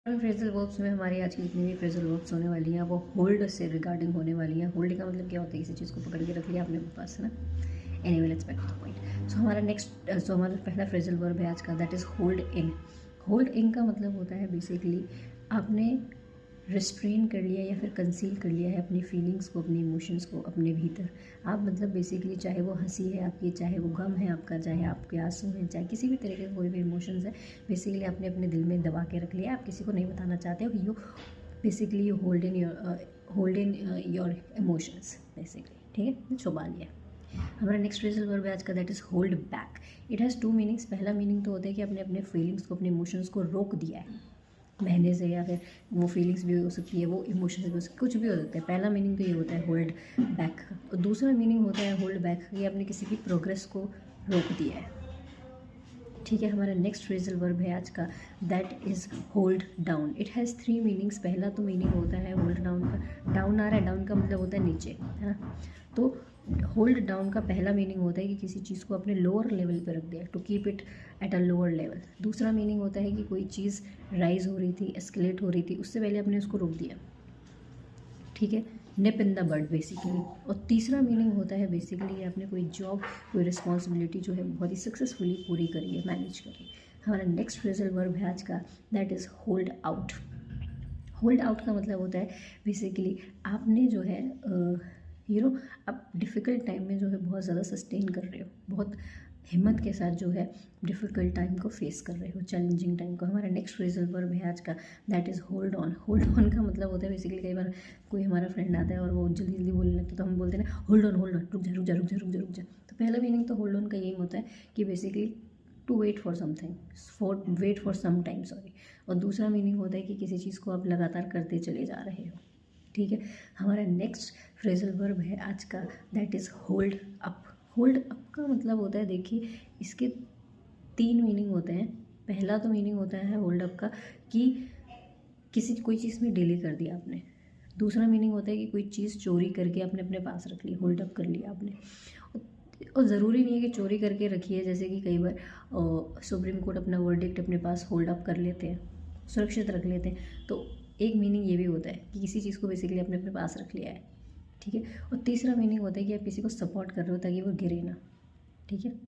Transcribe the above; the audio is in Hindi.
फ्रेजल वर्ब्स में हमारी आज की जितनी भी फ्रेजल वर्ब्स होने वाली हैं वो होल्ड से रिगार्डिंग होने वाली हैं। होल्ड का मतलब क्या होता है? किसी चीज़ को पकड़ के रख लिया आपने अपने पास, है ना। Anyway let's back to the point. So हमारा पहला फ्रेजल वर्ब है आज का, that is hold in. Hold in का मतलब होता है बेसिकली आपने रिस्ट्रेन कर लिया या फिर कंसील कर लिया है अपनी फीलिंग्स को, अपने इमोशंस को अपने भीतर। आप मतलब बेसिकली चाहे वो हंसी है आपकी, चाहे वो गम है आपका, चाहे आपके आंसू हैं, चाहे किसी भी तरीके का कोई भी इमोशंस है, बेसिकली आपने अपने दिल में दबा के रख लिया। आप किसी को नहीं बताना चाहते हो। You basically you hold in your emotions basically, ठीक है, छुपा लिया। हमारा नेक्स्ट फ्रेजल वर्ब है आज का, that is hold back. It has two meanings. पहला मीनिंग तो होता है कि आपने अपने फीलिंग्स को, अपने इमोशंस को रोक दिया है बहने से, या फिर वो फीलिंग्स भी हो सकती है, वो इमोशंस भी हो सकते, कुछ भी हो सकता है। पहला मीनिंग तो ये होता है होल्ड बैक का। और दूसरा मीनिंग होता है होल्ड बैक कि आपने किसी की प्रोग्रेस को रोक दिया है, ठीक है। हमारा नेक्स्ट फ्रेजल वर्ब है आज का, that is hold down. It has three meanings. पहला तो मीनिंग होता है होल्ड डाउन का, डाउन आ रहा है, डाउन का मतलब होता है नीचे, है ना। तो होल्ड डाउन का पहला मीनिंग होता है कि किसी चीज़ को अपने लोअर लेवल पे रख दिया, to keep it at a lower level. दूसरा मीनिंग होता है कि कोई चीज़ राइज हो रही थी, एस्केलेट हो रही थी, उससे पहले आपने उसको रोक दिया, ठीक है, निप इन द बड बेसिकली। और तीसरा मीनिंग होता है बेसिकली आपने कोई जॉब, कोई रिस्पॉन्सिबिलिटी जो है बहुत ही सक्सेसफुली पूरी करी है, मैनेज करी। हमारा नेक्स्ट फ्रेजल वर्ब है आज का, that is hold out. Hold out का मतलब होता है बेसिकली आपने जो है आप डिफ़िकल्ट टाइम में जो है बहुत ज़्यादा सस्टेन कर रहे हो, बहुत हिम्मत के साथ जो है डिफ़िकल्ट टाइम को फेस कर रहे हो, चैलेंजिंग टाइम को। हमारा नेक्स्ट फ्रेजल वर्ब है आज का, that is hold on. Hold on का मतलब होता है बेसिकली, कई बार कोई हमारा फ्रेंड आता है और वो जल्दी जल्दी बोलने लगता है तो हम बोलते हैं ना, होल्ड ऑन, रुक जा रुक जा रुक जा रुक जा रुक जा। तो पहला मीनिंग तो होल्ड ऑन का यही होता है कि basically to wait for something, wait for some time, sorry. और दूसरा मीनिंग होता है कि किसी चीज़ को आप लगातार करते चले जा रहे हो, ठीक है। हमारा नेक्स्ट फ्रेजल वर्ब है आज का, that is hold up. Hold up का मतलब होता है, देखिए इसके तीन मीनिंग होते हैं। पहला तो मीनिंग होता है होल्ड अप का कि कोई चीज़ में डिले कर दिया आपने। दूसरा मीनिंग होता है कि कोई चीज़ चोरी करके आपने अपने पास रख ली, होल्ड अप कर लिया आपने। और ज़रूरी नहीं है कि चोरी करके रखी है, जैसे कि कई बार सुप्रीम कोर्ट अपना वर्डिक्ट अपने पास होल्ड अप कर लेते हैं, सुरक्षित रख लेते हैं। तो एक मीनिंग ये भी होता है कि किसी चीज़ को बेसिकली आपने अपने पास रख लिया है, ठीक है। और तीसरा मीनिंग होता है कि आप किसी को सपोर्ट कर रहे हो ताकि वो गिरे ना, ठीक है।